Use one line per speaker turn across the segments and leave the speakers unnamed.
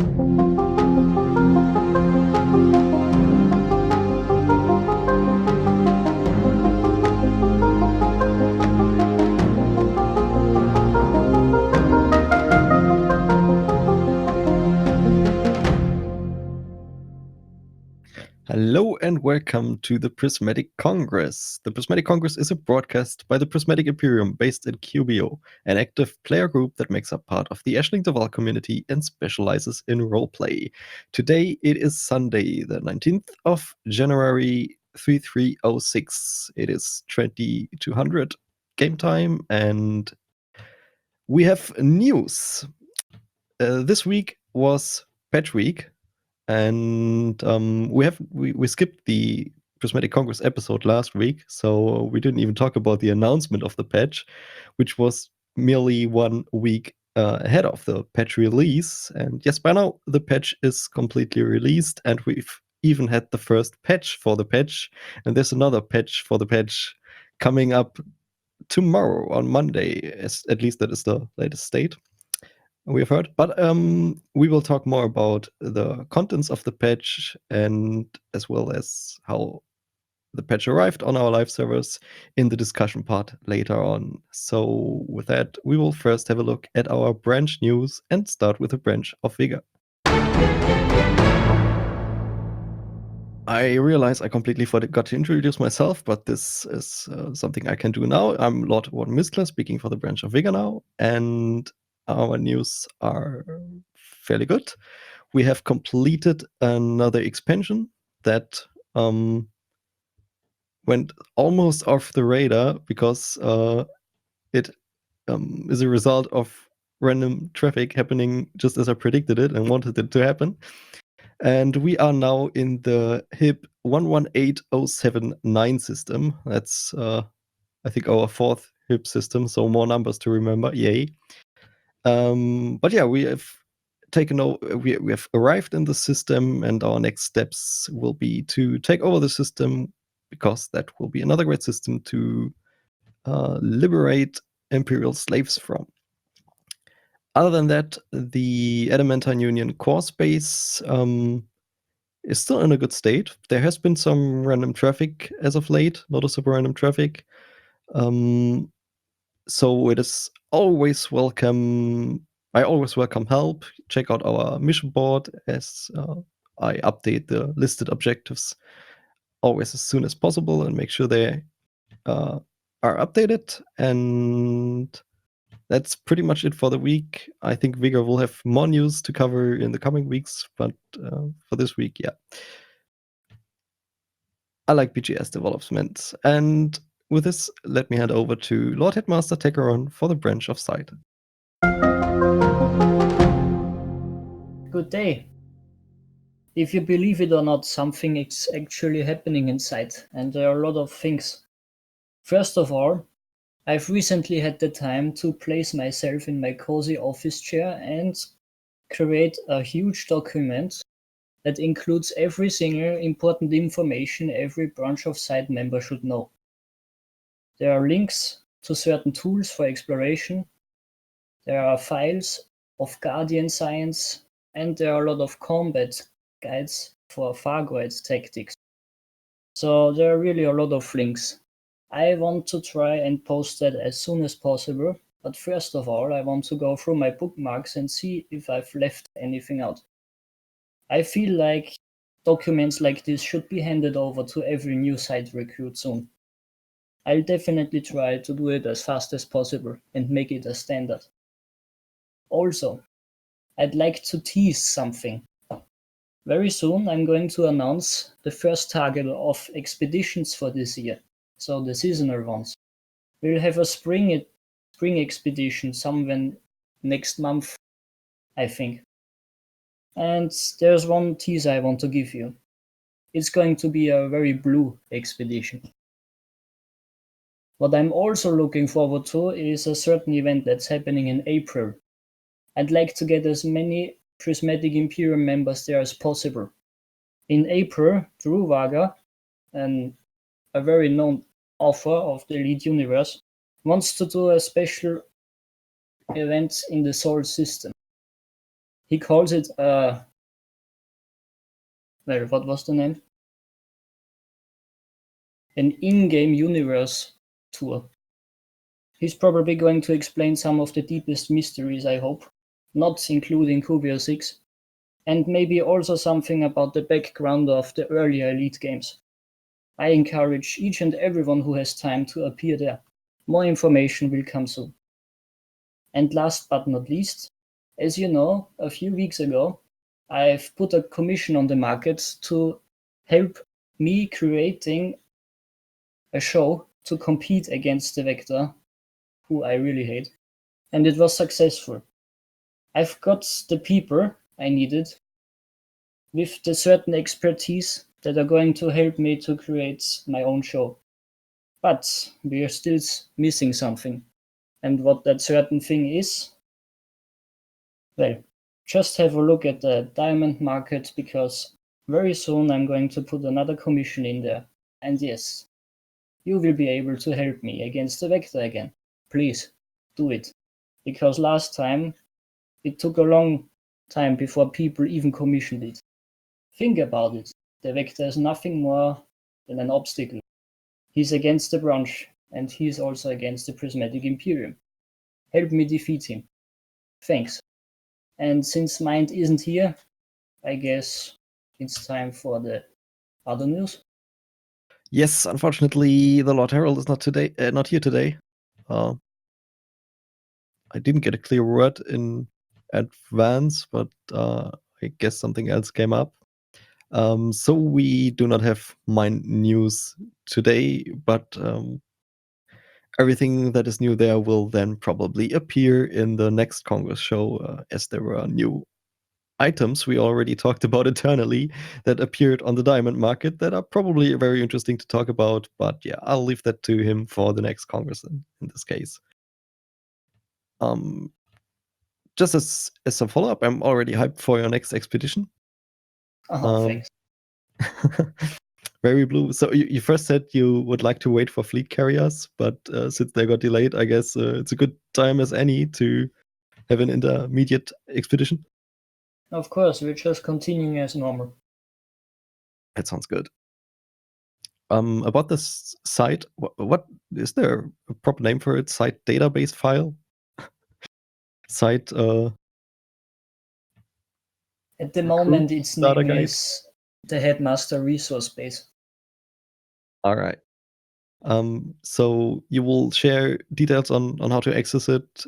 Hello and welcome to the Prismatic Congress. The Prismatic Congress is a broadcast by the Prismatic Imperium based in QBO, an active player group that makes up part of the Ashling Deval community and specializes in roleplay. Today it is Sunday, the 19th of January 3306. It is 2200 game time and we have news. This week was patch week. And we skipped the Prismatic Congress episode last week, so we didn't even talk about the announcement of the patch, which was merely 1 week ahead of the patch release. And yes, by now the patch is completely released, and we've even had the first patch for the patch, and there's another patch for the patch coming up tomorrow on Monday. At least that is the latest state we have heard. But we will talk more about the contents of the patch and as well as how the patch arrived on our live servers in the discussion part later on. So with that, we will first have a look at our branch news and start with the branch of Vigor. I realize I completely forgot to introduce myself, but this is something I can do now. I'm Lord Warden Miskler, speaking for the branch of Vigor now, and our news are fairly good. We have completed another expansion that went almost off the radar because it is a result of random traffic happening just as I predicted it and wanted it to happen. And we are now in the HIP 118079 system. That's, I think, our 4th HIP system, so more numbers to remember. Yay. But yeah, we have we have arrived in the system, and our next steps will be to take over the system, because that will be another great system to liberate Imperial slaves from. Other than that, the Adamantine Union core space is still in a good state. There has been some random traffic as of late, noticeable random traffic. So it is always welcome. I always welcome help. Check out our mission board as I update the listed objectives always as soon as possible and make sure they are updated. And that's pretty much it for the week. I think Vigor will have more news to cover in the coming weeks, but for this week, yeah. I like BGS developments. And with this, let me hand over to Lord Headmaster Techeron for the branch of Sight.
Good day. If you believe it or not, something is actually happening inside, and there are a lot of things. First of all, I've recently had the time to place myself in my cozy office chair and create a huge document that includes every single important information every branch of Sight member should know. There are links to certain tools for exploration, there are files of Guardian science, and there are a lot of combat guides for Fargoid tactics. So there are really a lot of links. I want to try and post that as soon as possible, but first of all, I want to go through my bookmarks and see if I've left anything out. I feel like documents like this should be handed over to every new Sight recruit soon. I'll definitely try to do it as fast as possible and make it a standard. Also, I'd like to tease something. Very soon I'm going to announce the first target of expeditions for this year, so the seasonal ones. We'll have a spring expedition somewhere next month, I think. And there's one teaser I want to give you. It's going to be a very blue expedition. What I'm also looking forward to is a certain event that's happening in April. I'd like to get as many Prismatic Imperium members there as possible. In April, Drew Vaga, a very known author of the Elite Universe, wants to do a special event in the Sol system. He calls it what was the name? An in-game universe tour. He's probably going to explain some of the deepest mysteries, I hope, not including Cubio 6, and maybe also something about the background of the earlier Elite games. I encourage each and everyone who has time to appear there. More information will come soon. And last but not least, as you know, a few weeks ago, I've put a commission on the market to help me creating a show to compete against the Vector, who I really hate, and it was successful. I've got the people I needed with the certain expertise that are going to help me to create my own show. But we are still missing something. And what that certain thing is, well, just have a look at the diamond market because very soon I'm going to put another commission in there. And yes, you will be able to help me against the Vector again. Please, do it. Because last time it took a long time before people even commissioned it. Think about it. The Vector is nothing more than an obstacle. He's against the branch, and he's also against the Prismatic Imperium. Help me defeat him. Thanks. And since Mind isn't here, I guess it's time for the other news.
Yes, unfortunately, the Lord Herald is not here today. I didn't get a clear word in advance, but I guess something else came up. So we do not have Mind news today, but everything that is new there will then probably appear in the next Congress show, as there were new items we already talked about internally that appeared on the diamond market that are probably very interesting to talk about. But yeah, I'll leave that to him for the next Congress in this case. Just as a follow-up, I'm already hyped for your next expedition.
Thanks.
Very blue. So you first said you would like to wait for fleet carriers, but since they got delayed, I guess it's a good time as any to have an intermediate expedition.
Of course, we're just continuing as normal.
That sounds good. About this site, what is there a proper name for it? Site database file? Site
At the moment, its
data
name
guide?
is the Headmaster Resource Base.
All right. So you will share details on how to access it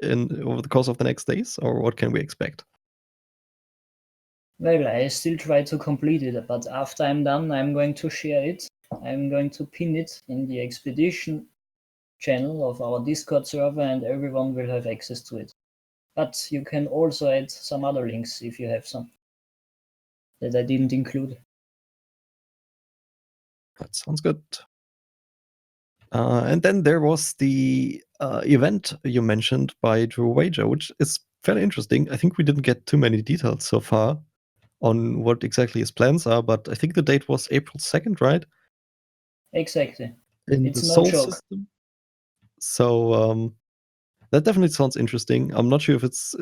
over the course of the next days, or what can we expect?
Well, I still try to complete it, but after I'm done, I'm going to share it. I'm going to pin it in the expedition channel of our Discord server, and everyone will have access to it. But you can also add some other links if you have some that I didn't include.
That sounds good. And then there was the event you mentioned by Drew Wager, which is fairly interesting. I think we didn't get too many details so far on what exactly his plans are, but I think the date was April 2nd, right?
Exactly.
In
It's
the
no
Sol
joke.
system. So that definitely sounds interesting. I'm not sure if it's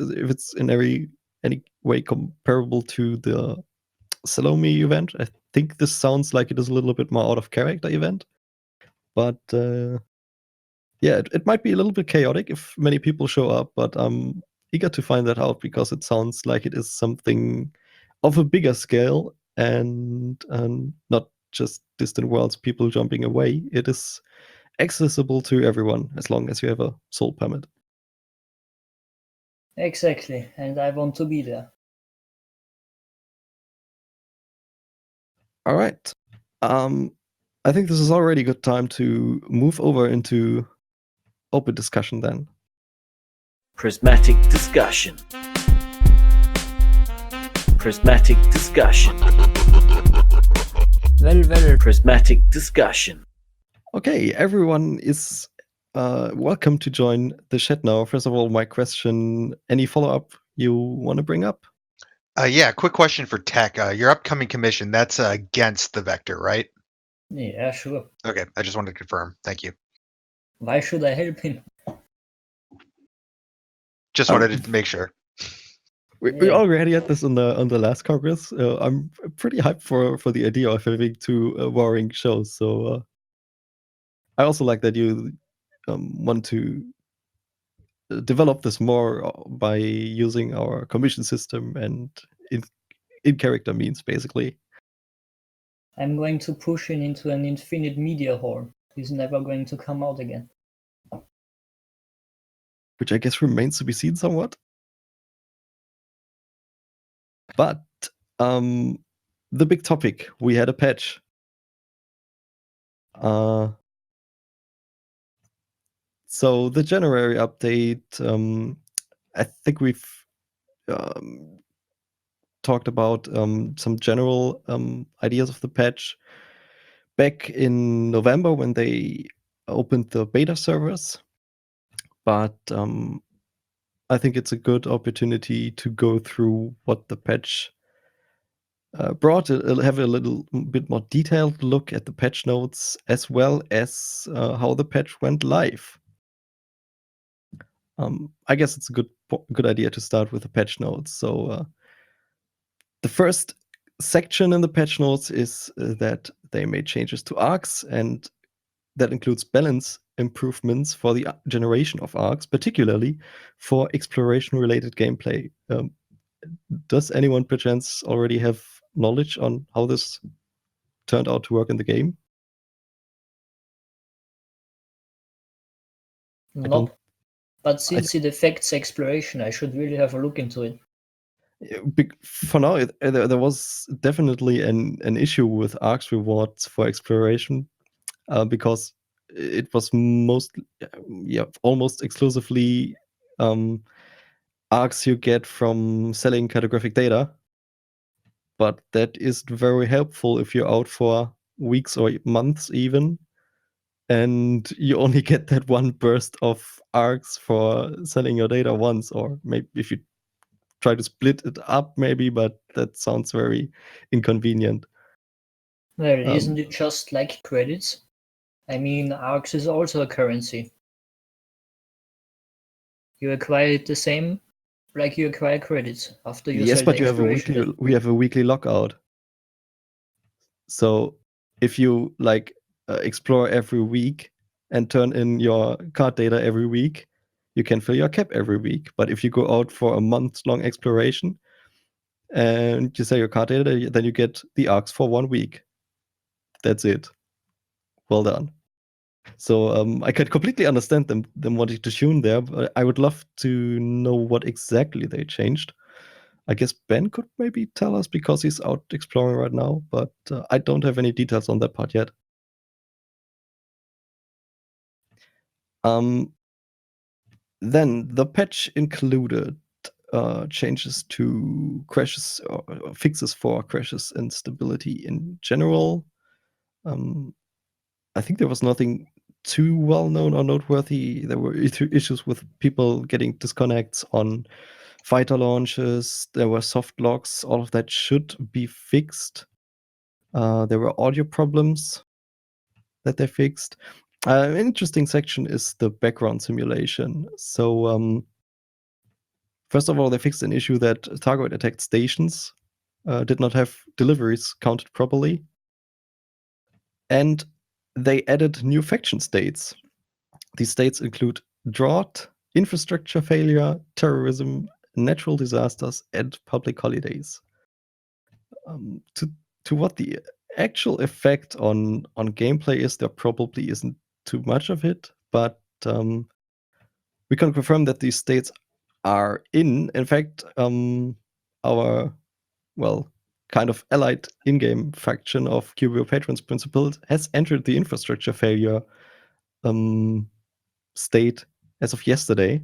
in any way comparable to the Salome event. I think this sounds like it is a little bit more out of character event, but yeah, it might be a little bit chaotic if many people show up, but I'm eager to find that out because it sounds like it is something of a bigger scale and not just distant worlds, people jumping away. It is accessible to everyone as long as you have a soul permit.
Exactly, and I want to be there.
All right. I think this is already a good time to move over into open discussion then.
Prismatic discussion. Prismatic discussion.
Well.
Prismatic discussion.
Okay, everyone is welcome to join the chat now. First of all, my question, any follow-up you want to bring up?
Yeah, quick question for Tech. Your upcoming commission, that's against the Vector, right?
Yeah, sure.
Okay, I just wanted to confirm. Thank you.
Why should I help him?
Just wanted to make sure.
We
Yeah.
already had this on the last Congress. I'm pretty hyped for the idea of having two warring shows. So I also like that you want to develop this more by using our commission system and in character means basically.
I'm going to push it into an infinite media hole. He's never going to come out again.
Which I guess remains to be seen somewhat. But the big topic, we had a patch. So the January update, I think we've talked about some general ideas of the patch back in November when they opened the beta servers. But I think it's a good opportunity to go through what the patch brought, have a little bit more detailed look at the patch notes as well as how the patch went live. I guess it's a good idea to start with the patch notes. So the first section in the patch notes is that they made changes to arcs, and that includes balance improvements for the generation of arcs, particularly for exploration-related gameplay. Does anyone perchance already have knowledge on how this turned out to work in the game?
Nope. But since it affects exploration, I should really have a look into it.
For now, there was definitely an issue with arcs rewards for exploration because it was almost exclusively arcs you get from selling cartographic data. But that isn't very helpful if you're out for weeks or months even, and you only get that one burst of arcs for selling your data once, or maybe if you try to split it up maybe, but that sounds very inconvenient.
Well, isn't it just like credits? I mean, arcs is also a currency. You acquire it the same like you acquire credits after you
Yes,
sell
but
the exploration.
we have a weekly lockout. So if you like explore every week and turn in your card data every week, you can fill your cap every week. But if you go out for a month-long exploration and you sell your card data, then you get the arcs for 1 week. That's it. Well done. So I could completely understand them wanting to tune there, but I would love to know what exactly they changed. I guess Ben could maybe tell us because he's out exploring right now, but I don't have any details on that part yet. Then the patch included changes to crashes or fixes for crashes and stability in general. I think there was nothing too well known or noteworthy. There were issues with people getting disconnects on fighter launches. There were soft locks. All of that should be fixed. There were audio problems that they fixed. An interesting section is the background simulation. So first of all, they fixed an issue that target attacked stations did not have deliveries counted properly. And they added new faction states. These states include drought, infrastructure failure, terrorism, natural disasters, and public holidays. To what the actual effect on gameplay is, there probably isn't too much of it, but we can confirm that these states are in fact, our kind of allied in-game faction of QBO Patrons Principles has entered the infrastructure failure state as of yesterday.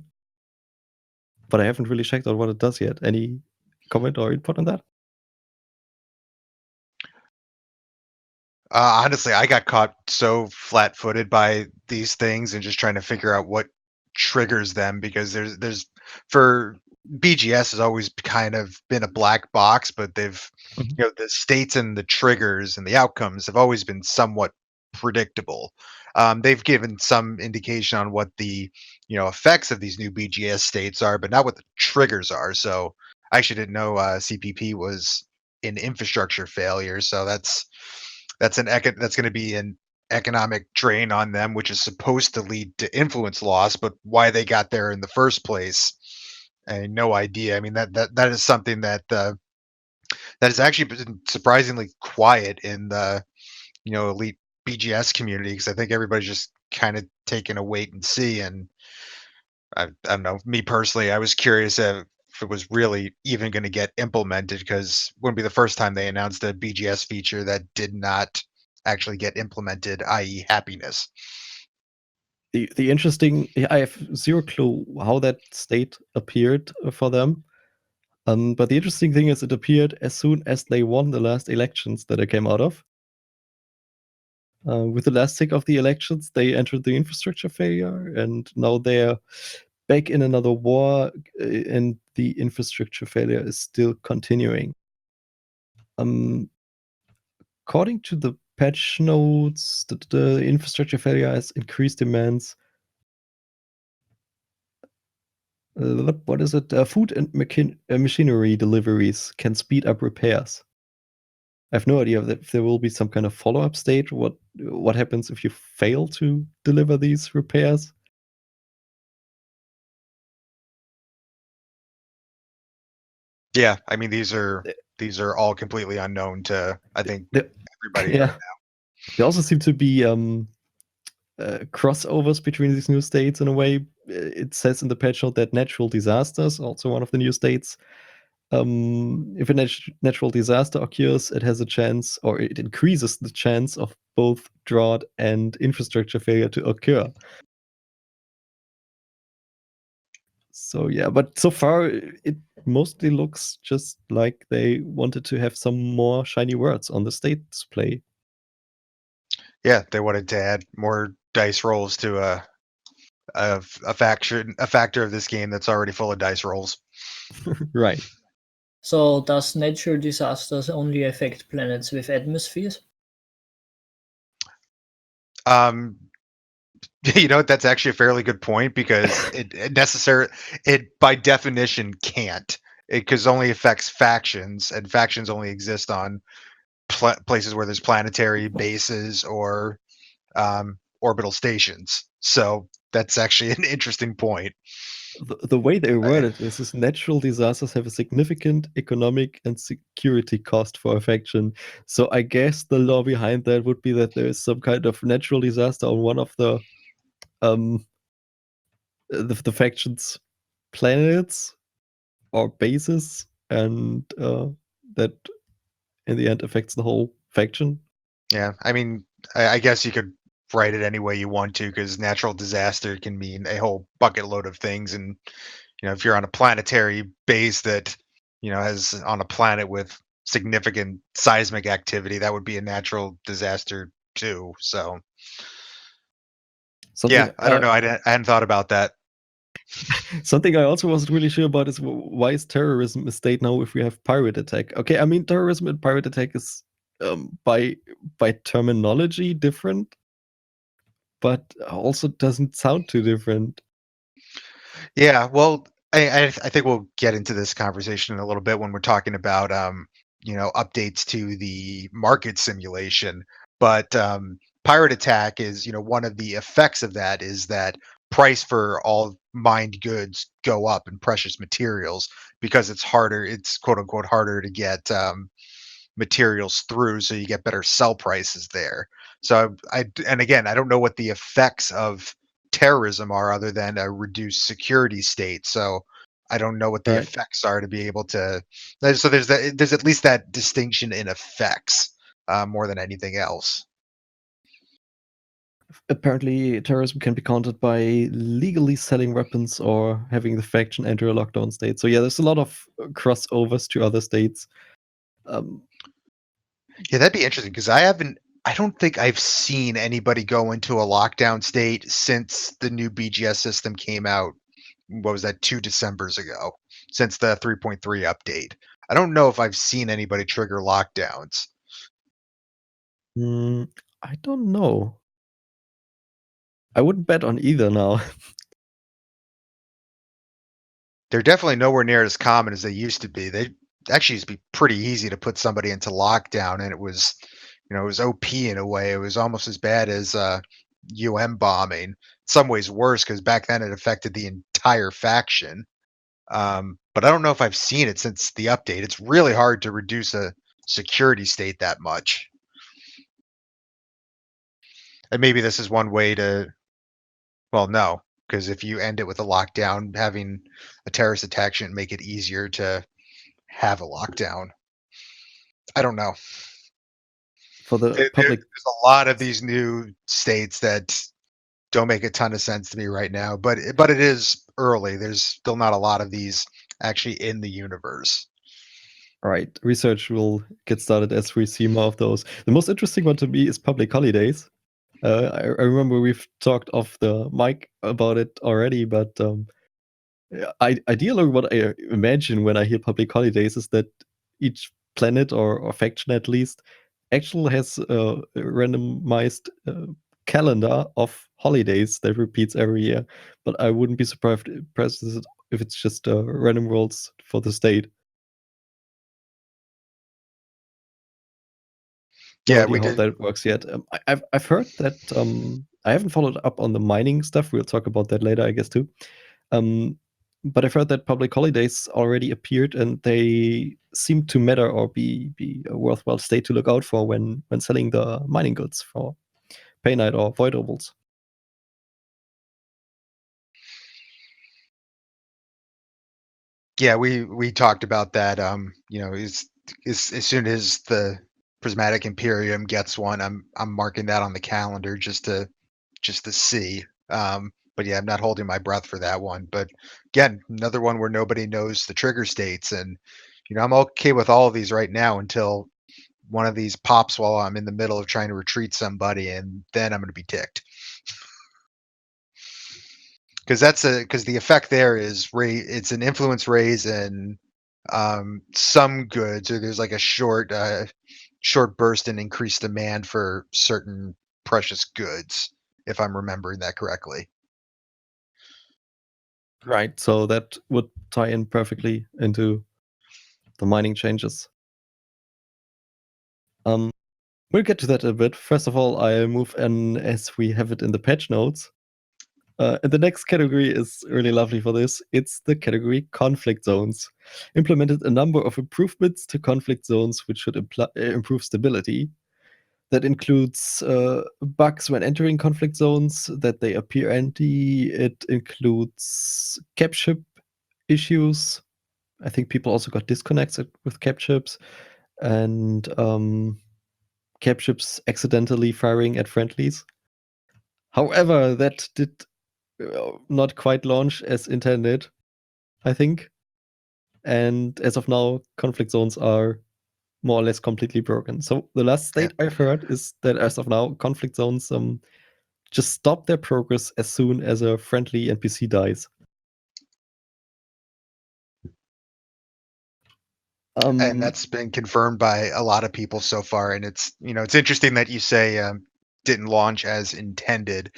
But I haven't really checked out what it does yet. Any comment or input on that?
Honestly, I got caught so flat-footed by these things and just trying to figure out what triggers them, because there's for BGS has always kind of been a black box, but they've the states and the triggers and the outcomes have always been somewhat predictable. They've given some indication on what the effects of these new BGS states are, but not what the triggers are. So I actually didn't know CPP was an infrastructure failure, so that's that's going to be an economic drain on them, which is supposed to lead to influence loss. But why they got there in the first place, I no idea. I mean that is something that that has actually been surprisingly quiet in the elite BGS community, because I think everybody's just kind of taking a wait and see. And I don't know. Me personally, I was curious if it was really even going to get implemented, because it wouldn't be the first time they announced a BGS feature that did not actually get implemented, i.e., happiness.
The interesting, I have zero clue how that state appeared for them. But the interesting thing is, it appeared as soon as they won the last elections that they came out of. With the last tick of the elections, they entered the infrastructure failure, and now they're back in another war, and the infrastructure failure is still continuing. According to the patch notes, the infrastructure failure has increased demands. What is it? Food and machinery deliveries can speed up repairs. I have no idea if there will be some kind of follow-up stage. What happens if you fail to deliver these repairs?
Yeah, I mean these are all completely unknown to, I think, everybody right
Yeah, there also seem to be crossovers between these new states in a way. It says in the patch note that natural disasters, also one of the new states, if a natural disaster occurs, it has a chance, or it increases the chance of both drought and infrastructure failure to occur. So yeah, but so far it mostly looks just like they wanted to have some more shiny words on the state display.
Yeah, they wanted to add more dice rolls to a factor of this game that's already full of dice rolls.
Right.
So does natural disasters only affect planets with atmospheres?
Um, that's actually a fairly good point, because it by definition can't. It because only affects factions, and factions only exist on places where there's planetary bases or orbital stations. So that's actually an interesting point.
The way they word it is natural disasters have a significant economic and security cost for a faction. So I guess the law behind that would be that there is some kind of natural disaster on one of the faction's planets or bases, and that in the end affects the whole faction.
Yeah, I mean, I guess you could write it any way you want to, because natural disaster can mean a whole bucket load of things. And if you're on a planetary base that has on a planet with significant seismic activity, that would be a natural disaster too. So
Something
yeah, I don't know. I hadn't thought about that.
something I also wasn't really sure about is why is terrorism a state now if we have pirate attack? Okay, I mean terrorism and pirate attack is by terminology different, but also doesn't sound too different.
Yeah, well, I think we'll get into this conversation in a little bit when we're talking about updates to the market simulation. But pirate attack is, one of the effects of that is that price for all mined goods go up, and precious materials, because it's harder. It's quote unquote harder to get materials through, so you get better sell prices there. So and again, I don't know what the effects of terrorism are other than a reduced security state. So I don't know what the
Right.
effects are to be able to. So there's at least that distinction in effects, more than anything else.
Apparently, terrorism can be countered by legally selling weapons or having the faction enter a lockdown state. So yeah, there's a lot of crossovers to other states.
Yeah, that'd be interesting, because I don't think I've seen anybody go into a lockdown state since the new BGS system came out. What was that, 2 Decembers ago, since the 3.3 update. I don't know if I've seen anybody trigger lockdowns.
I don't know. I wouldn't bet on either now.
They're definitely nowhere near as common as they used to be. They actually used to be pretty easy to put somebody into lockdown, and it was, it was OP in a way. It was almost as bad as bombing. In some ways worse because back then it affected the entire faction. But I don't know if I've seen it since the update. It's really hard to reduce a security state that much. And maybe this is one way to, well, no, because if you end it with a lockdown, having a terrorist attack shouldn't make it easier to have a lockdown. I don't know.
For the public,
There's a lot of these new states that don't make a ton of sense to me right now, but it is early. There's still not a lot of these actually in the universe.
right, research will get started as we see more of those. The most interesting one to me is public holidays. I remember we've talked off the mic about it already, but ideally what I imagine when I hear public holidays is that each planet or faction at least actually has a randomized calendar of holidays that repeats every year. But I wouldn't be surprised if it's just random rolls for the state. No
Yeah,
idea
we
how
did.
that works yet. I've heard that I haven't followed up on the mining stuff. We'll talk about that later, I guess, too. But I've heard that public holidays already appeared, and they seem to matter or be a worthwhile state to look out for when selling the mining goods for pay night or voidables.
Yeah, we talked about that. As soon as the Prismatic Imperium gets one, I'm marking that on the calendar just to see. But yeah, I'm not holding my breath for that one. But again, another one where nobody knows the trigger states, and I'm okay with all of these right now until one of these pops while I'm in the middle of trying to retreat somebody, and then I'm going to be ticked. Because the effect there is it's an influence raise and some goods, or there's like a short burst in increased demand for certain precious goods, if I'm remembering that correctly.
Right. So that would tie in perfectly into the mining changes. We'll get to that a bit. First of all, I'll move in as we have it in the patch notes. And the next category is really lovely for this. It's the category conflict zones. Implemented a number of improvements to conflict zones, which should improve stability. That includes bugs when entering conflict zones, that they appear empty. It includes cap ship issues. I think people also got disconnected with cap ships, and cap ships accidentally firing at friendlies. However, that did not quite launch as intended, I think. And as of now, conflict zones are more or less completely broken. So the last state I've heard is that as of now, conflict zones just stop their progress as soon as a friendly NPC dies.
And that's been confirmed by a lot of people so far. And it's interesting that you say didn't launch as intended,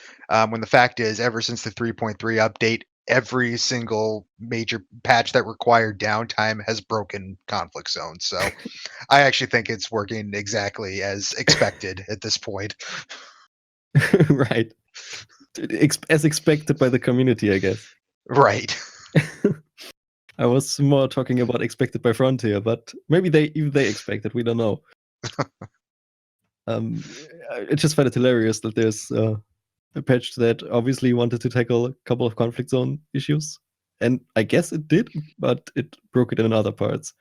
when the fact is, ever since the 3.3 update, every single major patch that required downtime has broken conflict zones. So I actually think it's working exactly as expected at this point.
Right. As expected by the community, I guess.
Right.
I was more talking about expected by Frontier, but maybe they expect it. We don't know. I just find it hilarious that there's a patch that obviously wanted to tackle a couple of conflict zone issues, and I guess it did, but it broke it in other parts.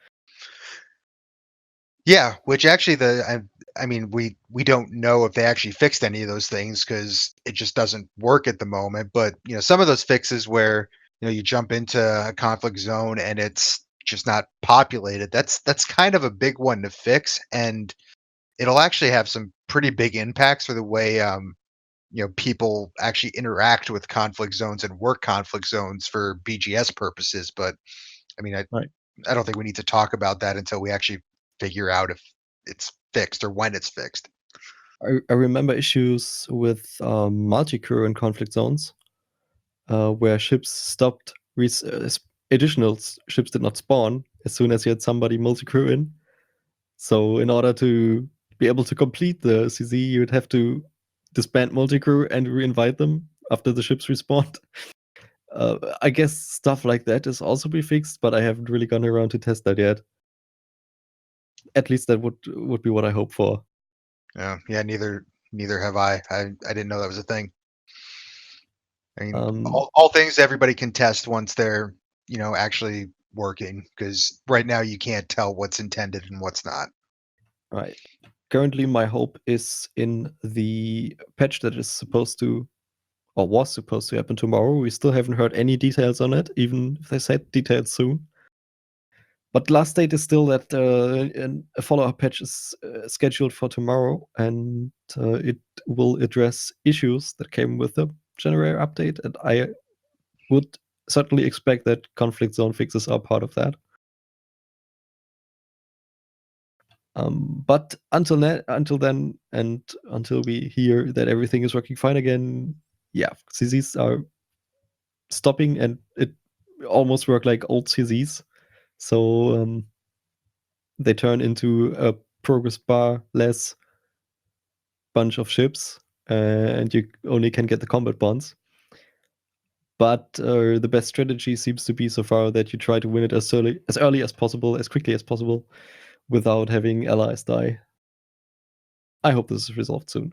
Yeah, which actually I mean, we don't know if they actually fixed any of those things because it just doesn't work at the moment. But some of those fixes where you jump into a conflict zone and it's just not populated. That's kind of a big one to fix, and it'll actually have some pretty big impacts for the way people actually interact with conflict zones and work conflict zones for BGS purposes. But I mean,
Right.
I don't think we need to talk about that until we actually figure out if it's fixed or when it's fixed.
I remember issues with multi-crew in conflict zones, where ships stopped additional ships did not spawn as soon as you had somebody multi-crew in. So in order to be able to complete the CZ, you'd have to disband multi-crew and re-invite them after the ships respawned. I guess stuff like that is also be fixed, but I haven't really gone around to test that yet. At least that would be what I hope for.
Yeah, neither have I. I didn't know that was a thing. I mean, all things everybody can test once they're, actually working, because right now you can't tell what's intended and what's not.
Right. Currently, my hope is in the patch that is supposed to, or was supposed to happen tomorrow. We still haven't heard any details on it, even if they said details soon. But last date is still that a follow-up patch is scheduled for tomorrow, and it will address issues that came with the January update. And I would certainly expect that conflict zone fixes are part of that. But until then, and until we hear that everything is working fine again, yeah, CZs are stopping, and it almost work like old CZs. So they turn into a progress bar less bunch of ships, and you only can get the combat bonds. But the best strategy seems to be so far that you try to win it as early as possible, as quickly as possible, without having allies die. I hope this is resolved soon.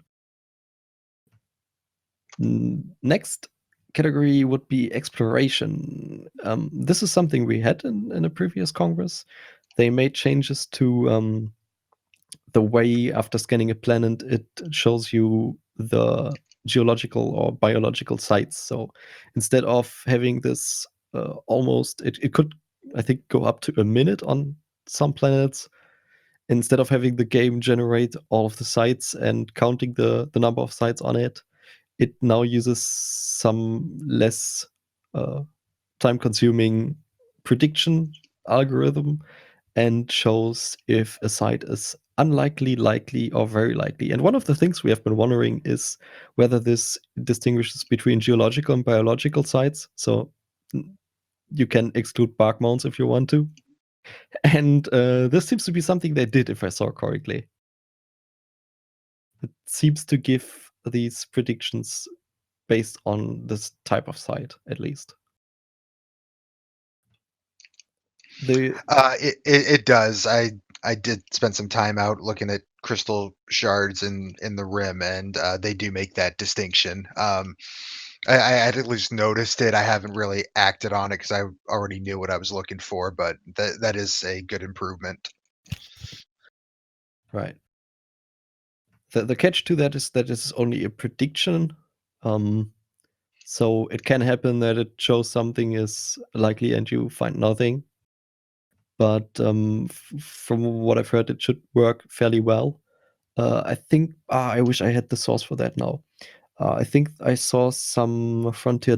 Next category would be exploration. This is something we had in a previous Congress. They made changes to the way after scanning a planet, it shows you the geological or biological sites. So instead of having this almost, it could, I think, go up to a minute on some planets. Instead of having the game generate all of the sites and counting the number of sites on it, it now uses some less time-consuming prediction algorithm and shows if a site is unlikely, likely, or very likely. And one of the things we have been wondering is whether this distinguishes between geological and biological sites. So you can exclude bark mounds if you want to. And this seems to be something they did, if I saw correctly. It seems to give these predictions based on this type of site, at least.
It does. I did spend some time out looking at crystal shards in the rim, and they do make that distinction. I had at least noticed it. I haven't really acted on it because I already knew what I was looking for, but that is a good improvement.
Right. The catch to that is that it's only a prediction. So it can happen that it shows something is likely and you find nothing. But from what I've heard, it should work fairly well. I think I wish I had the source for that now. I think I saw some Frontier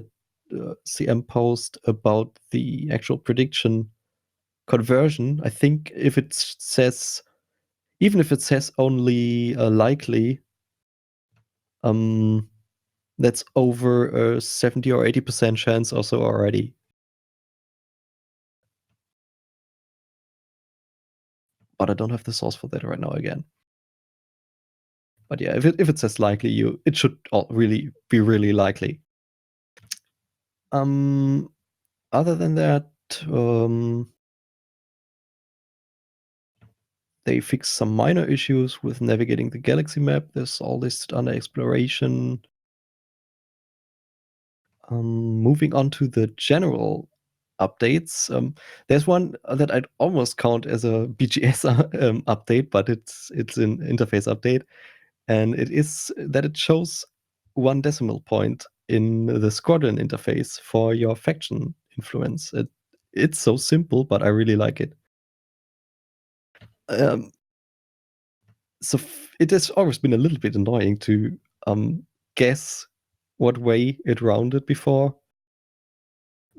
CM post about the actual prediction conversion. I think if it says, even if it says only likely, that's over a 70 or 80% chance also already. But I don't have the source for that right now again. But yeah, if it says likely, it should really be really likely. Other than that, they fixed some minor issues with navigating the galaxy map. There's all listed under exploration. Moving on to the general updates. There's one that I'd almost count as a BGS update, but it's an interface update. And it is that it shows 1 decimal point in the squadron interface for your faction influence. It's so simple, but I really like it. So it has always been a little bit annoying to guess what way it rounded before.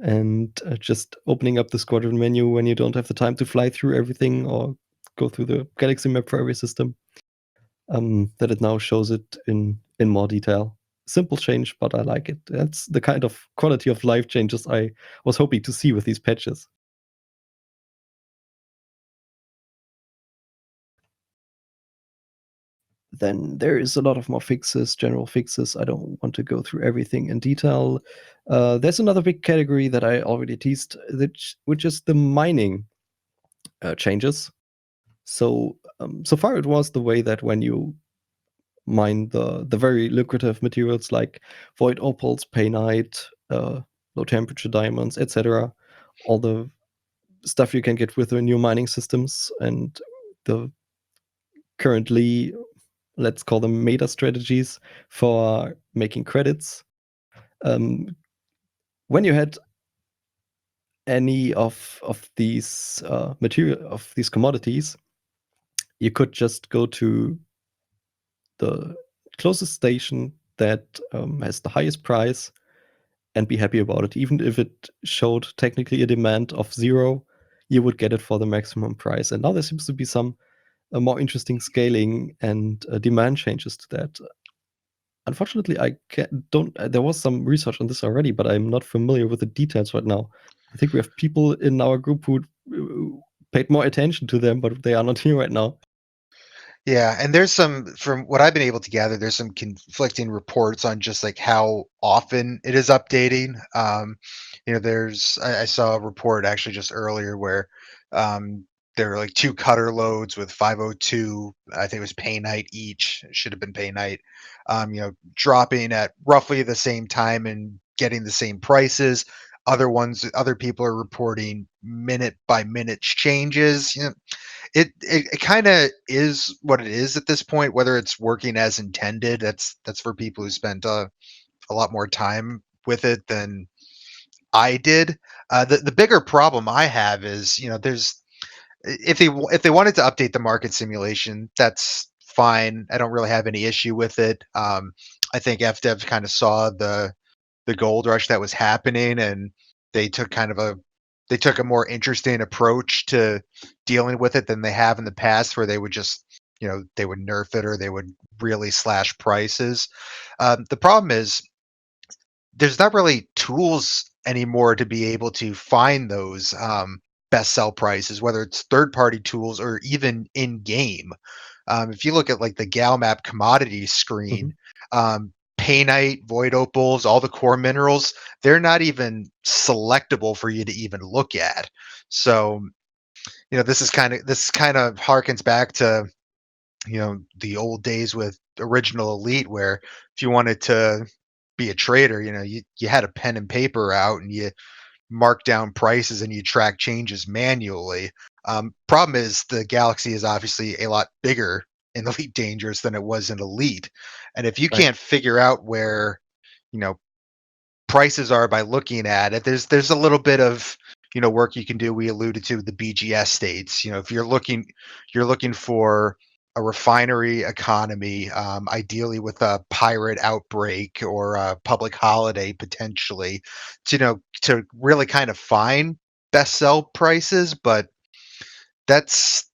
And just opening up the squadron menu when you don't have the time to fly through everything or go through the galaxy map for every system. That it now shows it in more detail. simple change, but I like it. That's the kind of quality of life changes I was hoping to see with these patches. Then there is a lot of more fixes, general fixes. I don't want to go through everything in detail. There's another big category that I already teased, which is the mining changes. So so far it was the way that when you mine the very lucrative materials like void opals, painite, low temperature diamonds, etc., all the stuff you can get with the new mining systems and the currently, let's call them meta strategies for making credits. When you had any of these of these commodities, you could just go to the closest station that has the highest price and be happy about it. Even if it showed technically a demand of 0, you would get it for the maximum price. And now there seems to be some more interesting scaling and demand changes to that. Unfortunately, I don't. There was some research on this already, but I'm not familiar with the details right now. I think we have people in our group who paid more attention to them, but they are not here right now.
Yeah, and there's some, from what I've been able to gather, there's some conflicting reports on just like how often it is updating. I saw a report actually just earlier where there were like 2 cutter loads with 502, I think it was painite each. It should have been painite. Dropping at roughly the same time and getting the same prices. Other people are reporting minute by minute changes. It kind of is what it is at this point. Whether it's working as intended, that's for people who spent a lot more time with it than I did. The bigger problem I have is, there's if they wanted to update the market simulation, that's fine. I don't really have any issue with it. I think FDev kind of saw the gold rush that was happening, and they took they took a more interesting approach to dealing with it than they have in the past, where they would just, they would nerf it or they would really slash prices. The problem is there's not really tools anymore to be able to find those best sell prices, whether it's third party tools or even in game. If you look at like the Gal Map commodity screen, painite, void opals, all the core minerals, they're not even selectable for you to even look at. So, this kind of harkens back to, the old days with original elite, where if you wanted to be a trader, you had a pen and paper out and you mark down prices and you track changes manually. Problem is the galaxy is obviously a lot bigger in Elite Dangerous than it was in Elite, and if you
Right.
can't figure out where, you know, prices are by looking at it, there's a little bit of, work you can do. We alluded to the BGS states. If you're looking for a refinery economy, ideally with a pirate outbreak or a public holiday potentially, to really kind of find best sell prices. But that's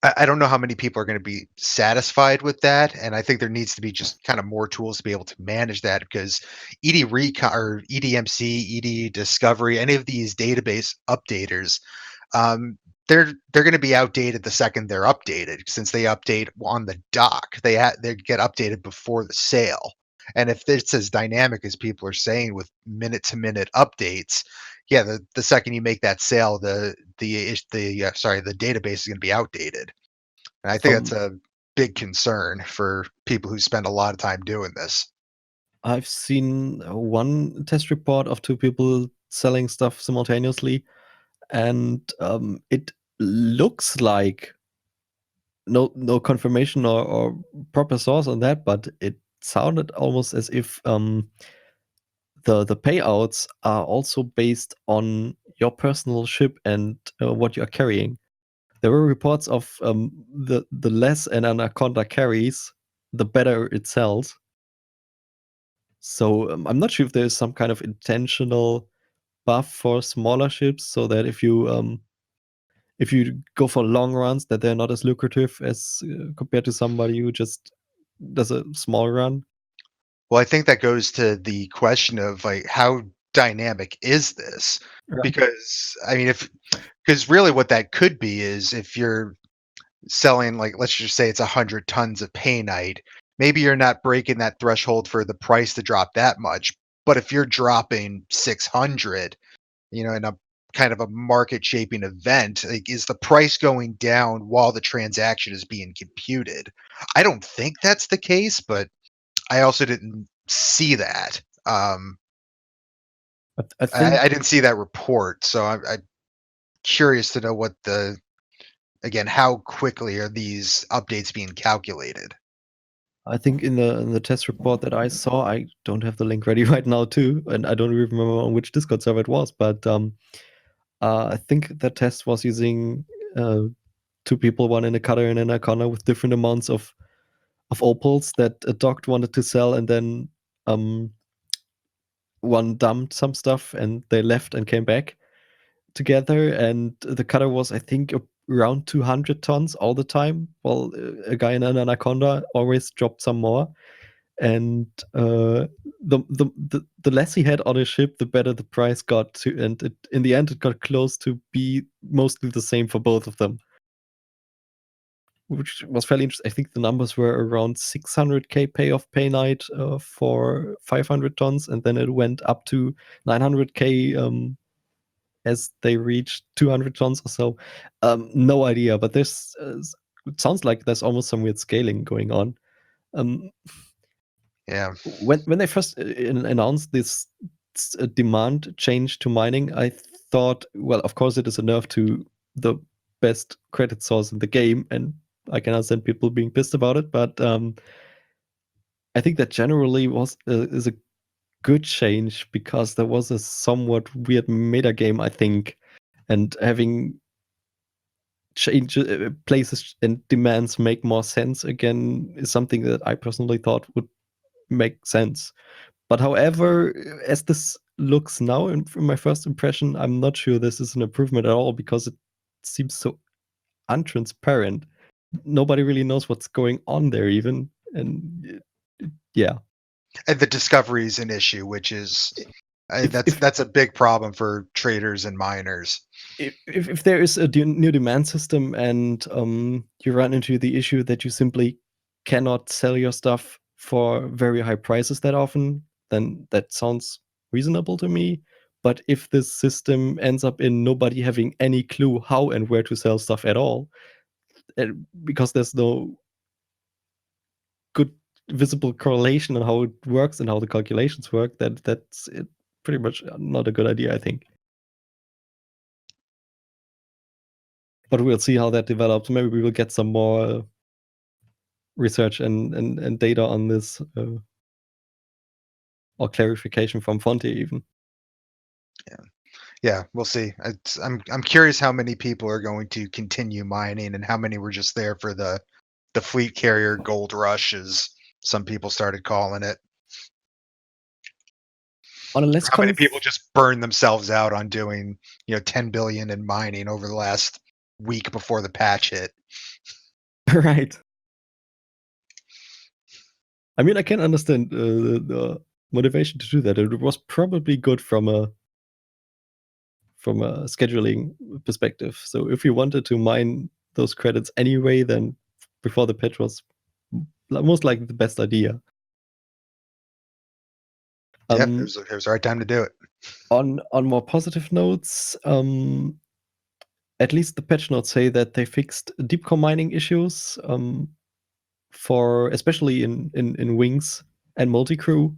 I don't know how many people are going to be satisfied with that, and I think there needs to be just kind of more tools to be able to manage that, because ED Recon or EDMC, ED Discovery, any of these database updaters, um, they're going to be outdated the second they're updated, since they update on the dock. They get updated before the sale, and if it's as dynamic as people are saying with minute to minute updates, yeah, the second you make that sale, the database is going to be outdated, and I think that's
From
a big concern for people who spend a lot of time doing this.
I've seen one test report of 2 people selling stuff simultaneously, and it looks like no confirmation or proper source on that, but it sounded almost as if the payouts are also based on your personal ship and what you are carrying. There were reports of the less an Anaconda carries, the better it sells. So I'm not sure if there's some kind of intentional buff for smaller ships, so that if you go for long runs, that they're not as lucrative as compared to somebody who just does a small run.
Well, I think that goes to the question of like how dynamic is this?
Right.
Because I mean, because really what that could be is if you're selling, like, let's just say it's 100 tons of painite, maybe you're not breaking that threshold for the price to drop that much. But if you're dropping 600, in a kind of a market shaping event, like, is the price going down while the transaction is being computed? I don't think that's the case, but I also didn't see that.
I think
I didn't see that report, so I'm curious to know again, how quickly are these updates being calculated?
in the test report that I saw, I don't have the link ready right now too, and I don't even remember on which Discord server it was, but I think the test was using two people, one in a cutter and in a corner, with different amounts of opals that a docked wanted to sell, and then one dumped some stuff and they left and came back together, and the cutter was, I think, around 200 tons all the time, while a guy in an anaconda always dropped some more. And the less he had on his ship, the better the price got to, and in the end it got close to be mostly the same for both of them, which was fairly interesting. I think the numbers were around 600k payoff pay night for 500 tons, and then it went up to 900k as they reached 200 tons or so. No idea, but there's it sounds like there's almost some weird scaling going on.
Yeah.
When they first announced this demand change to mining, I thought, well, of course it is a nerf to the best credit source in the game, and I can understand people being pissed about it, but I think that generally is a good change, because there was a somewhat weird meta game, I think, and having change places and demands make more sense again is something that I personally thought would make sense. But however, as this looks now, and from my first impression, I'm not sure this is an improvement at all, because it seems so untransparent. Nobody really knows what's going on there, even. And yeah,
And the discovery is an issue, which is
if
that's a big problem for traders and miners.
if there is a new demand system, and you run into the issue that you simply cannot sell your stuff for very high prices that often, then that sounds reasonable to me. But if this system ends up in nobody having any clue how and where to sell stuff at all, because there's no good visible correlation on how it works and how the calculations work, that's it, pretty much not a good idea, I think. But we'll see how that develops. Maybe we will get some more research and data on this, or clarification from Fonte even.
Yeah, we'll see. I'm curious how many people are going to continue mining and how many were just there for the fleet carrier gold rush, as some people started calling it.
On a less
How many people just burned themselves out on doing 10 billion in mining over the last week before the patch hit.
right. I mean, I can understand the motivation to do that. It was probably good from a scheduling perspective. So if you wanted to mine those credits anyway, then before the patch was most likely the best idea.
Yeah, it was the right time to do it.
On more positive notes, at least the patch notes say that they fixed deep core mining issues, for especially in wings and multi-crew.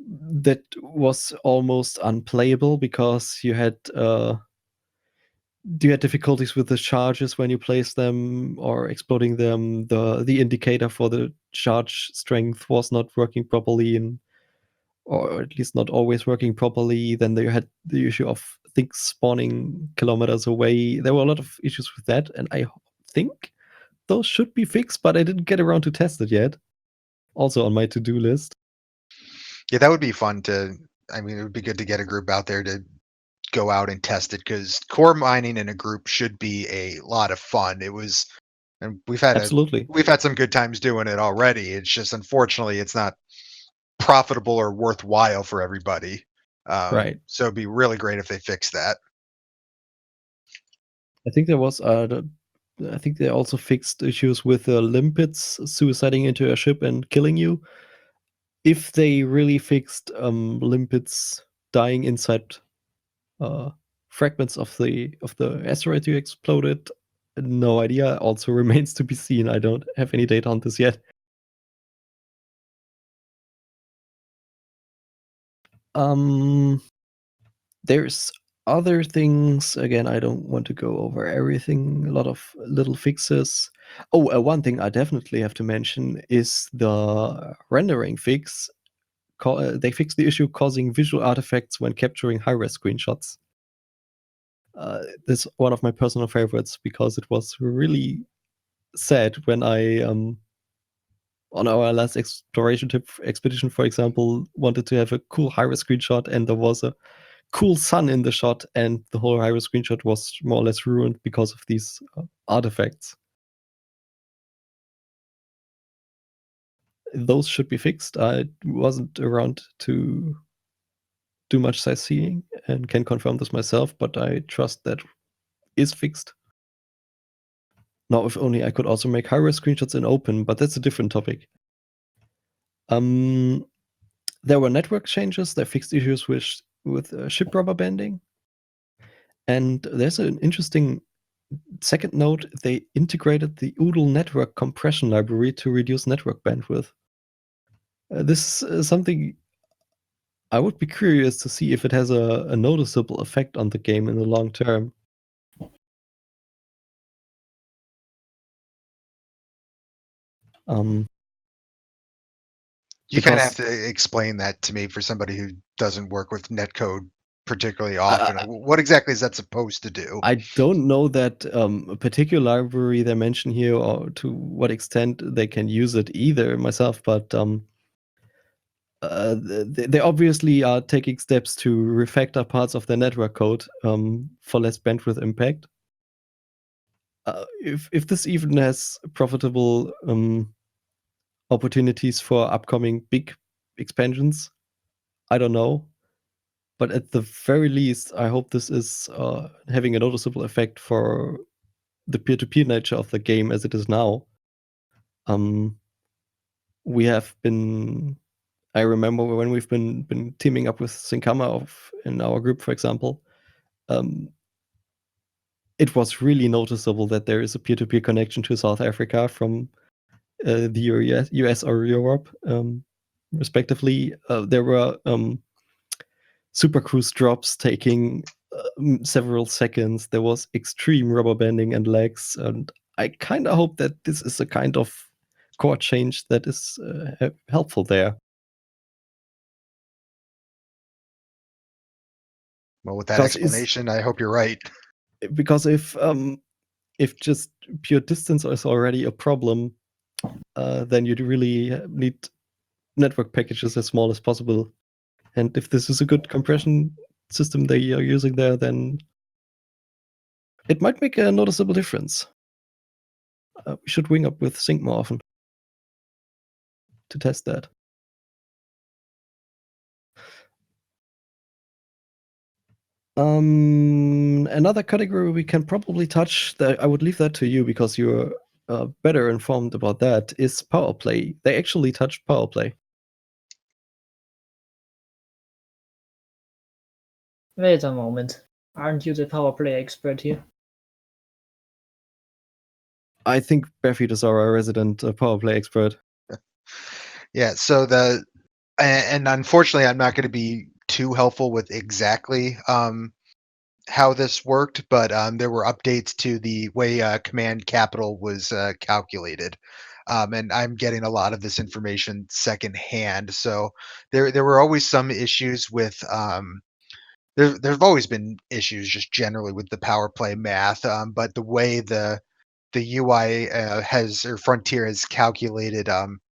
That was almost unplayable because you had difficulties with the charges when you place them or exploding them. The indicator for the charge strength was not working properly, or at least not always working properly. Then they had the issue of things spawning kilometers away. There were a lot of issues with that, and I think those should be fixed, but I didn't get around to test it yet. Also on my to-do list.
Yeah, that would be fun to. I mean, it would be good to get a group out there to go out and test it, because core mining in a group should be a lot of fun. It was, and
Absolutely.
we've had some good times doing it already. It's just, unfortunately, it's not profitable or worthwhile for everybody.
Right.
So it'd be really great if they fix that.
I think there was I think they also fixed issues with limpets suiciding into a ship and killing you. If they really fixed limpets dying inside fragments of the asteroid you exploded, no idea. Also remains to be seen. I don't have any data on this yet. There's other things. Again, I don't want to go over everything. A lot of little fixes. Oh, one thing I definitely have to mention is the rendering fix. They fixed the issue causing visual artifacts when capturing high-res screenshots. This is one of my personal favorites because it was really sad when I on our last exploration expedition, for example, wanted to have a cool high-res screenshot, and there was a cool sun in the shot, and the whole high-res screenshot was more or less ruined because of these artifacts. Those should be fixed. I wasn't around to do much sightseeing and can confirm this myself, but I trust that is fixed. Now, if only I could also make high-res screenshots in open, but that's a different topic. There were network changes that fixed issues with ship rubber banding. And there's an interesting second note. They integrated the OODLE network compression library to reduce network bandwidth. This is something I would be curious to see if it has a noticeable effect on the game in the long term.
You kind of
Because
have to explain that to me for somebody who doesn't work with netcode particularly often. What exactly is that supposed to do?
I don't know that a particular library they mention here, or to what extent they can use it either myself, but they obviously are taking steps to refactor parts of their network code for less bandwidth impact. If this even has profitable opportunities for upcoming big expansions, I don't know. But at the very least, I hope this is having a noticeable effect for the peer-to-peer nature of the game as it is now. We have been. I remember when we've been teaming up with Sinkama in our group, for example. It was really noticeable that there is a peer-to-peer connection to South Africa from the US or Europe, respectively. There were super cruise drops taking several seconds. There was extreme rubber banding and lags, and I kind of hope that this is a kind of core change that is helpful there.
Well, with that
Because
explanation, I hope you're right.
Because if just pure distance is already a problem, then you'd really need network packages as small as possible. And if this is a good compression system they are using there, then it might make a noticeable difference. We should wing up with Sync more often to test that. Another category we can probably touch, that I would leave that to you because you're better informed about that, is power play. They actually touched power play.
Wait a moment. Aren't you the power play expert here?
I think Beffy is our resident power play expert.
Yeah, so and unfortunately, I'm not going to be too helpful with exactly how this worked, but there were updates to the way command capital was calculated. And I'm getting a lot of this information secondhand. So there were always some issues with there've always been issues just generally with the power play math, but the way the UI has, or Frontier has calculated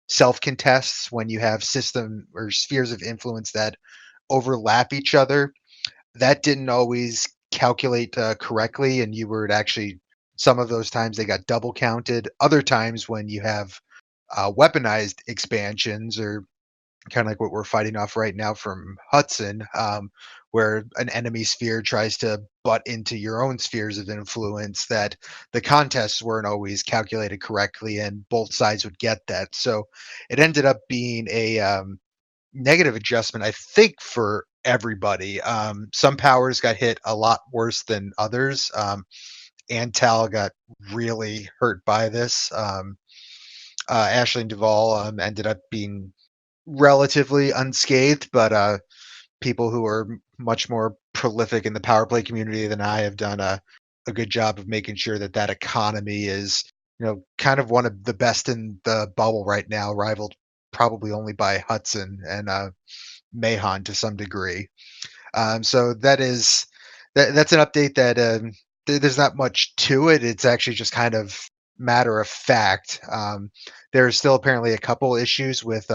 self contests when you have system or spheres of influence that overlap each other, that didn't always calculate correctly, and you were actually, some of those times they got double counted. Other times when you have weaponized expansions or kind of like what we're fighting off right now from Hudson, where an enemy sphere tries to butt into your own spheres of influence, that the contests weren't always calculated correctly and both sides would get that. So it ended up being a negative adjustment, I think, for everybody. Some powers got hit a lot worse than others. Antal got really hurt by this. Ashley and Duvall ended up being relatively unscathed, but people who are much more prolific in the power play community than I have done a good job of making sure that that economy is, kind of one of the best in the bubble right now, rivaled probably only by Hudson and Mahon to some degree. So that's an update that there's not much to it. It's actually just kind of matter of fact. There's still apparently a couple issues with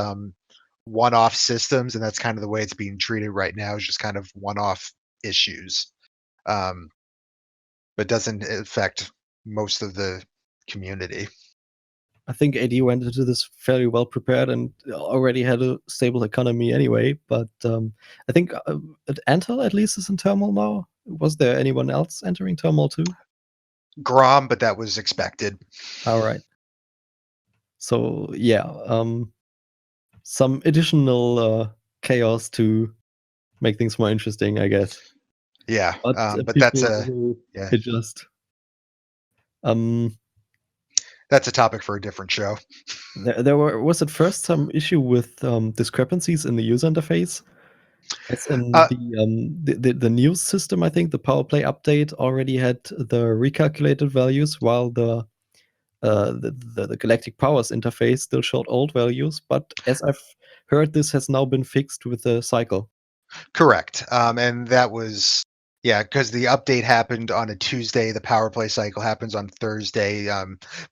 one-off systems, and that's kind of the way it's being treated right now, is just kind of one-off issues, but doesn't affect most of the community.
I think AD went into this fairly well prepared and already had a stable economy anyway. But I think Antel at least is in turmoil now. Was there anyone else entering turmoil too?
Grom, but that was expected.
All right. So yeah, some additional chaos to make things more interesting, I guess.
Yeah, but
people
that's
will adjust.
That's a topic for a different show.
There was at first some issue with discrepancies in the user interface. As in the news system, I think the Power Play update already had the recalculated values, while the Galactic Powers interface still showed old values. But as I've heard, this has now been fixed with the cycle.
Correct. And that was, because the update happened on a Tuesday. The Power Play cycle happens on Thursday.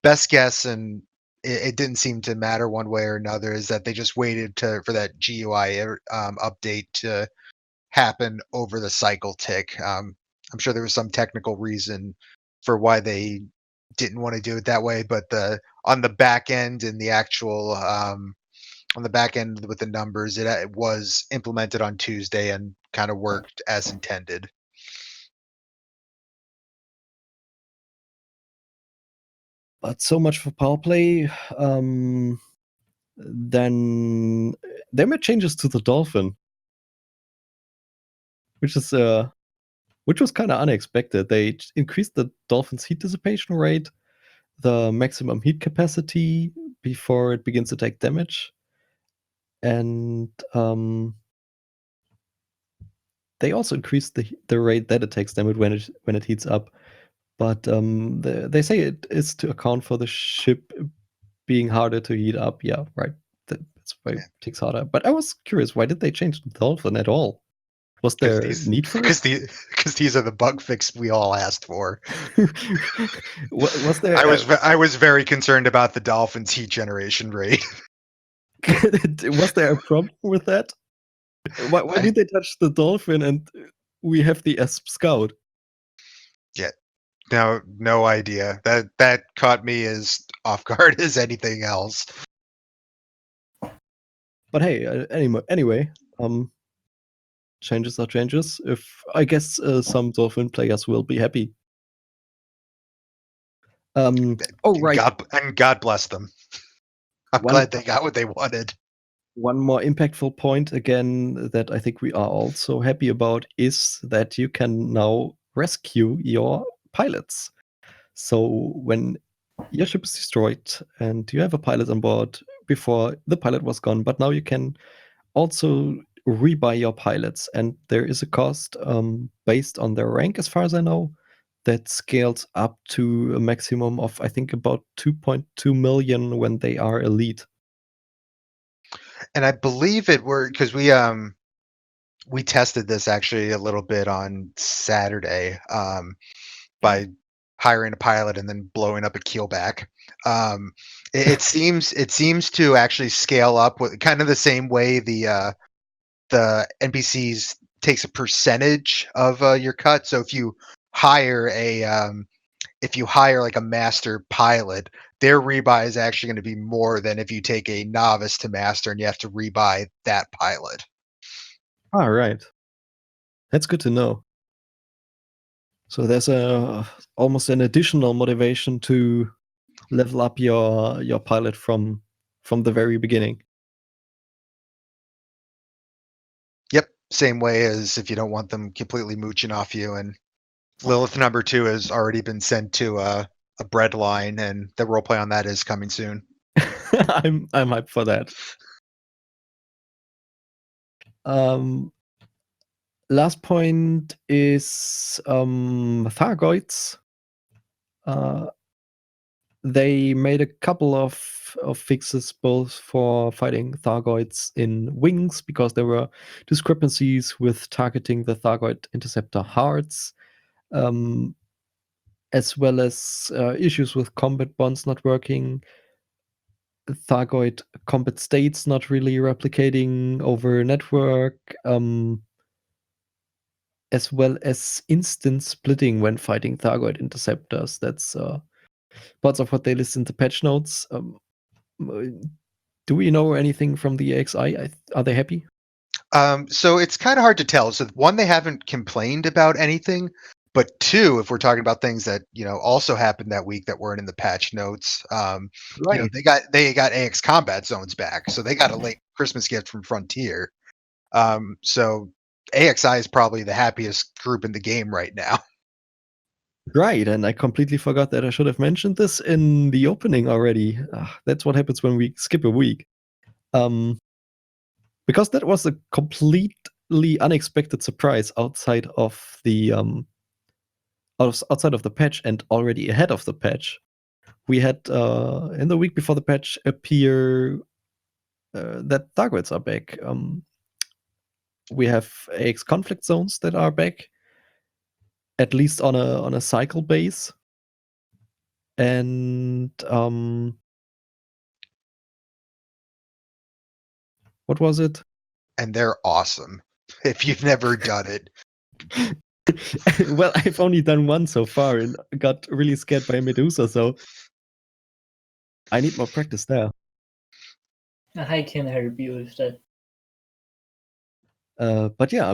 Best guess, and it didn't seem to matter one way or another, is that they just waited for that GUI update to happen over the cycle tick. I'm sure there was some technical reason for why they didn't want to do it that way, but on the back end and the actual on the back end with the numbers, it was implemented on Tuesday and kind of worked as intended.
But so much for Power Play. Then there were changes to the Dolphin, which was kind of unexpected. They increased the Dolphin's heat dissipation rate, the maximum heat capacity before it begins to take damage, and they also increased the rate that it takes damage when it heats up. But they say it is to account for the ship being harder to heat up. Yeah, right. That's why it takes harder. But I was curious, why did they change the Dolphin at all? Was there need for it?
Because these are the bug fix we all asked for.
Was there?
I was very concerned about the Dolphins' heat generation rate.
Was there a problem with that? Why did they touch the Dolphin and we have the Asp Scout?
Yeah, no idea. That caught me as off guard as anything else.
But hey, anyway, changes are changes. I guess some Dolphin players will be happy. Right.
God bless them. I'm glad they got what they wanted.
One more impactful point, again, that I think we are also happy about is that you can now rescue your pilots. So when your ship is destroyed and you have a pilot on board, before the pilot was gone, but now you can also rebuy your pilots, and there is a cost based on their rank, as far as I know, that scales up to a maximum of, I think, about 2.2 million when they are elite.
And I believe it worked because we tested this actually a little bit on Saturday by hiring a pilot and then blowing up a keelback. It seems to actually scale up with kind of the same way the NPCs takes a percentage of your cut. So if you hire if you hire like a master pilot, their rebuy is actually going to be more than if you take a novice to master and you have to rebuy that pilot.
All right. That's good to know. So there's almost an additional motivation to level up your pilot from the very beginning.
Yep, same way as if you don't want them completely mooching off you. And Lilith number 2 has already been sent to a bread line, and the roleplay on that is coming soon.
I'm hyped for that. Last point is Thargoids. They made a couple of fixes both for fighting Thargoids in wings because there were discrepancies with targeting the Thargoid interceptor hearts, as well as issues with combat bonds not working, Thargoid combat states not really replicating over network, as well as instant splitting when fighting Thargoid interceptors. That's parts of what they list in the patch notes. Do we know anything from the AXI? Are they happy?
So it's kind of hard to tell. So one, they haven't complained about anything, but two, if we're talking about things that also happened that week that weren't in the patch notes, they got AX combat zones back, so they got a late Christmas gift from Frontier. So AXI is probably the happiest group in the game right now.
Right, and I completely forgot that I should have mentioned this in the opening already. That's what happens when we skip a week. Because that was a completely unexpected surprise outside of the outside of the patch and already ahead of the patch. We had in the week before the patch appear that Thargoids are back. We have AX conflict zones that are back, at least on a cycle base. And what was it?
And they're awesome. If you've never done it.
Well, I've only done one so far and got really scared by Medusa, so I need more practice there.
I can help you with that.
But yeah,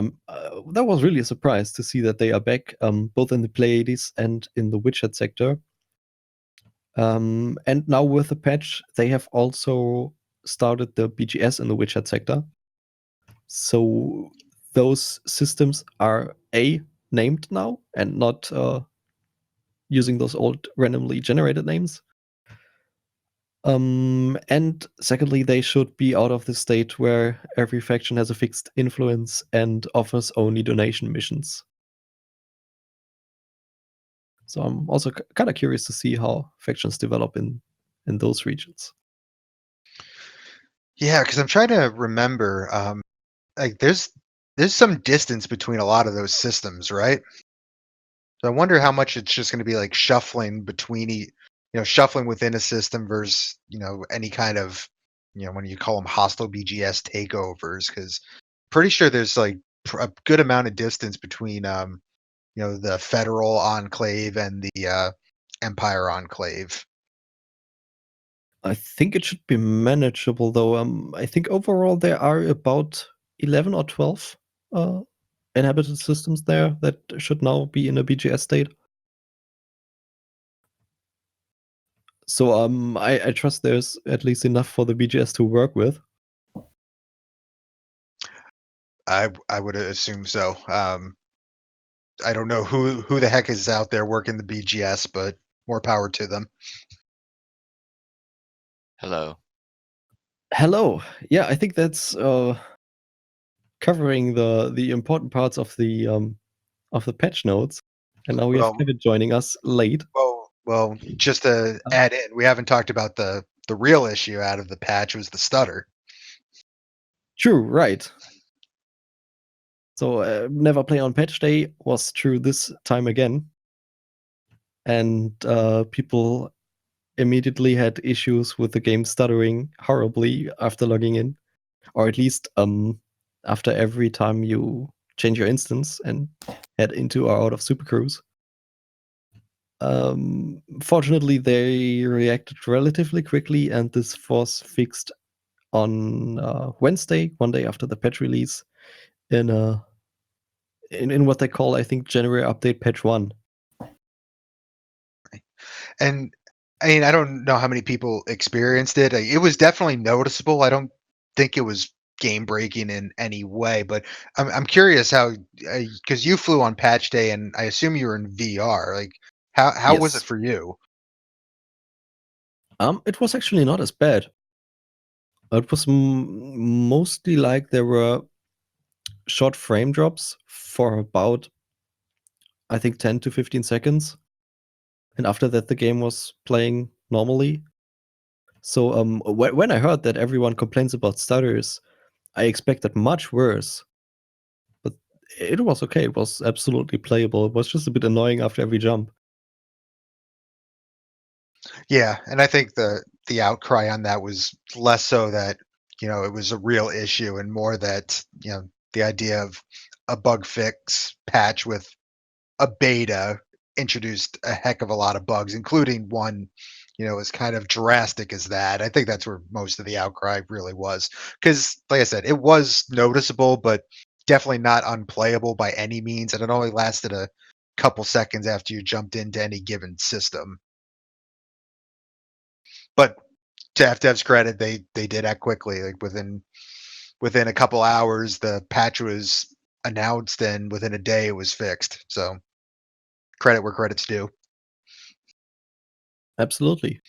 that was really a surprise to see that they are back, both in the Pleiades and in the Witchhead sector. And now with the patch, they have also started the BGS in the Witchhead sector. So those systems are named now and not using those old randomly generated names. And secondly, they should be out of the state where every faction has a fixed influence and offers only donation missions. So I'm also kind of curious to see how factions develop in those regions.
Yeah, because I'm trying to remember. Like there's some distance between a lot of those systems, right? So I wonder how much it's just going to be like shuffling between, shuffling within a system versus, any kind of, when you call them hostile BGS takeovers, because pretty sure there's like a good amount of distance between, the Federal Enclave and the Empire Enclave.
I think it should be manageable, though. I think overall there are about 11 or 12 inhabited systems there that should now be in a BGS state. So I trust there's at least enough for the BGS to work with.
I would assume so. I don't know who the heck is out there working the BGS, but more power to them.
Hello.
Hello. Yeah, I think that's covering the important parts of the patch notes. And now we have Kevin joining us late.
Well, just to add in, we haven't talked about the real issue out of the patch was the stutter.
True, right. So never play on patch day was true this time again. And people immediately had issues with the game stuttering horribly after logging in. Or at least after every time you change your instance and head into or out of Supercruise. Fortunately, they reacted relatively quickly, and this was fixed on Wednesday, one day after the patch release, in what they call, I think, January update patch 1.
And I mean, I don't know how many people experienced it. It was definitely noticeable. I don't think it was game breaking in any way, but I'm curious how, because you flew on patch day, and I assume you were in VR. Like, how was it
Yes.
for you?
It was actually not as bad. It was mostly like there were short frame drops for about, I think, 10 to 15 seconds. And after that, the game was playing normally. So when I heard that everyone complains about stutters, I expected much worse. But it was okay. It was absolutely playable. It was just a bit annoying after every jump.
Yeah, and I think the outcry on that was less so that it was a real issue, and more that the idea of a bug fix patch with a beta introduced a heck of a lot of bugs, including one, as kind of drastic as that. I think that's where most of the outcry really was. Because, like I said, it was noticeable, but definitely not unplayable by any means. And it only lasted a couple seconds after you jumped into any given system. But to FDev's credit, they did act quickly. Like within a couple hours, the patch was announced, and within a day, it was fixed. So credit where credit's due.
Absolutely.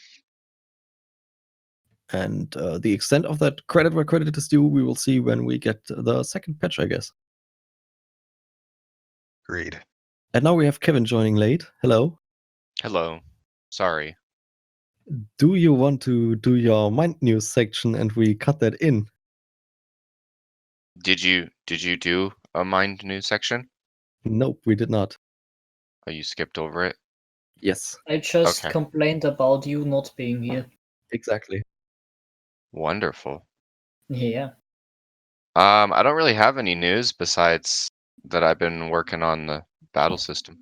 And the extent of that credit where credit is due, we will see when we get the second patch, I guess.
Agreed.
And now we have Kevin joining late. Hello.
Hello. Sorry.
Do you want to do your mind news section and we cut that in?
Did you do a mind news section?
Nope, we did not.
Oh, you skipped over it?
Yes,
I just
Okay.
complained about you not being here.
exactly.
Wonderful.
Yeah.
I don't really have any news besides that I've been working on the battle system.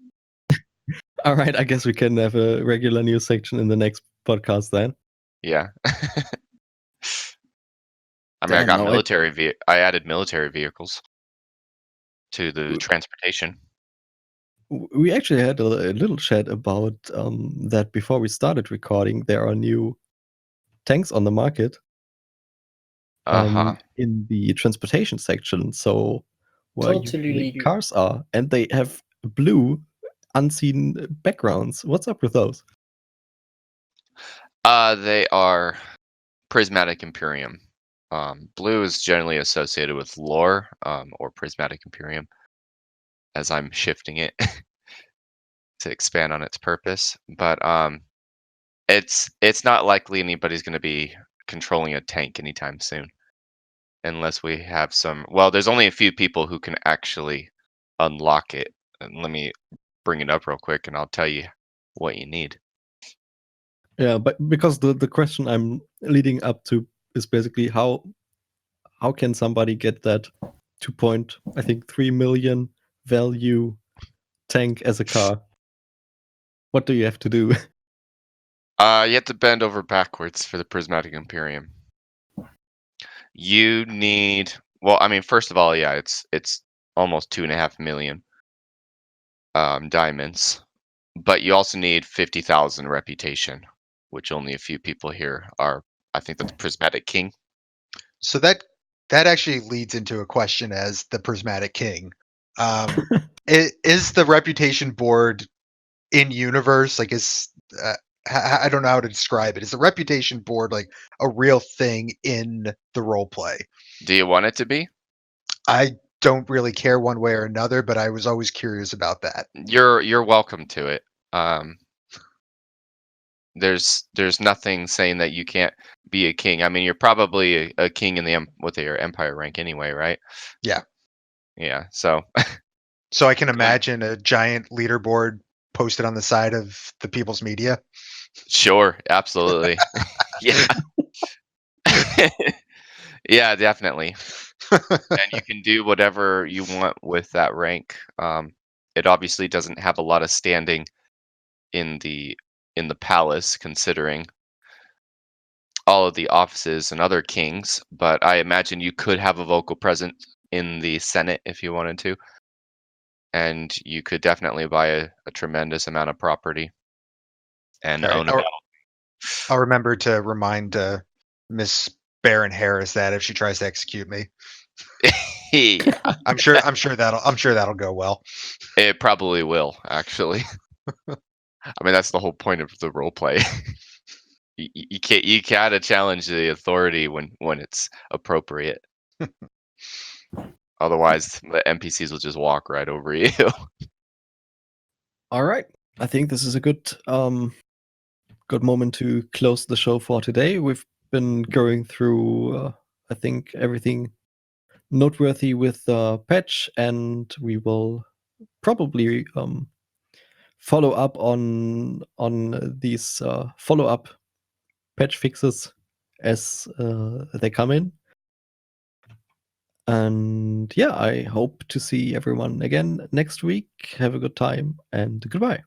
All right, I guess we can have a regular news section in the next podcast then.
Yeah. I mean, I
Damn,
got
no,
I added military vehicles to the transportation.
we actually had a little chat about that before we started recording. There are new tanks on the market
Uh-huh.
in the transportation section. So where
Totally
usually
legal.
cars are, and they have blue unseen backgrounds. What's up with those?
They are Prismatic Imperium. Blue is generally associated with lore, or Prismatic Imperium, as I'm shifting it to expand on its purpose. But it's not likely anybody's going to be controlling a tank anytime soon, unless we have some. Well, there's only a few people who can actually unlock it. And let me bring it up real quick, and I'll tell you what you need.
Yeah, but because the question I'm leading up to is basically how can somebody get that 2.3 million value tank as a car? What do you have to do?
You have to bend over backwards for the Prismatic Imperium. You need. Well, I mean, first of all, yeah, it's almost 2.5 million diamonds, but you also need 50,000 reputation, which only a few people here are. I think that's Prismatic King.
So that actually leads into a question as the Prismatic King. Is the reputation board in universe? Like, I don't know how to describe it. Is the reputation board like a real thing in the role play?
Do you want it to be?
I don't really care one way or another, but I was always curious about that.
You're welcome to it. There's nothing saying that you can't be a king. I mean, you're probably a king in the with your empire rank anyway, right?
Yeah.
Yeah. So
So I can imagine a giant leaderboard posted on the side of the People's Media.
sure, absolutely. Yeah. Yeah, definitely. And you can do whatever you want with that rank. It obviously doesn't have a lot of standing in the palace, considering all of the offices and other kings. But I imagine you could have a vocal presence in the Senate if you wanted to, and you could definitely buy a tremendous amount of property and
All right,
own a battle.
I'll remember to remind Miss Baron Harris that if she tries to execute me,
Yeah,
I'm sure that'll go well.
it probably will, actually. I mean, that's the whole point of the role play. You gotta challenge the authority when it's appropriate. Otherwise, the NPCs will just walk right over you.
All right. I think this is a good moment to close the show for today. We've been going through, I think, everything noteworthy with the patch, and we will probably follow up on these follow-up patch fixes as they come in. And yeah, I hope to see everyone again next week. Have a good time and goodbye.